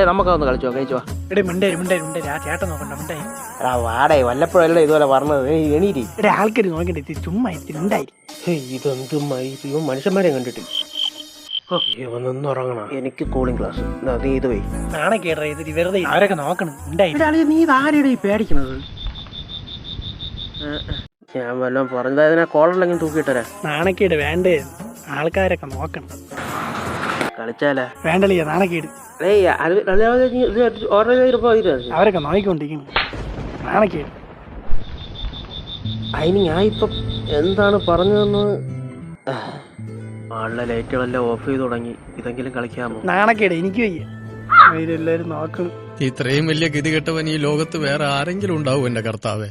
നമുക്കൊന്ന് കളിച്ചോ കഴിച്ചോ. എടേ മിണ്ടായി ആ ചേട്ടൻ നോക്കണ്ട മിണ്ടായി. എടാ വാടേ വല്ലപ്പോഴല്ലേ ഇതുപോലെ പറഞ്ഞത്. എണീരി എടേ ആൾക്കാർ നോക്കണ്ടേ ചുമ്മാ ഉണ്ടായി. ഇതെന്ത് ഇവൻ മനുഷ്യന്മാരെ കണ്ടിട്ട് ഇവനൊന്നും ഉറങ്ങണം. എനിക്ക് കൂളിംഗ് ക്ലാസ് നീ ഇത് പോയി നാണക്കേട ഇത് വെറുതെ അവരൊക്കെ നോക്കണം ഉണ്ടായി. നീ ഇതാരുടെ പേടിക്കണത്? ഞാൻ വല്ലതും പറഞ്ഞതിനെ കോളറിലെങ്കിലും തൂക്കിയിട്ടരാ. നാണക്കേട് വേണ്ടേ, ആൾക്കാരൊക്കെ നോക്കണം. കളിച്ചാലേ വേണ്ടല്ലേ നാണക്കേട്. അവരൊക്കെ നോക്കിക്കൊണ്ടിരിക്കുന്നു നാണക്കേട്. അതിന് ഞാൻ ഇപ്പം എന്താണ് പറഞ്ഞതെന്ന് ആളുടെ ലൈറ്റുകളെല്ലാം ഓഫ് ചെയ്ത് തുടങ്ങി. ഇതെങ്കിലും കളിക്കാമോ? നാണക്കേട് എനിക്ക് വയ്യ. അവരെല്ലാരും നോക്കണം. ഇത്രയും വലിയ ഗതികെട്ടവൻ ഈ ലോകത്ത് വേറെ ആരെങ്കിലും ഉണ്ടാവും എന്റെ കർത്താവേ.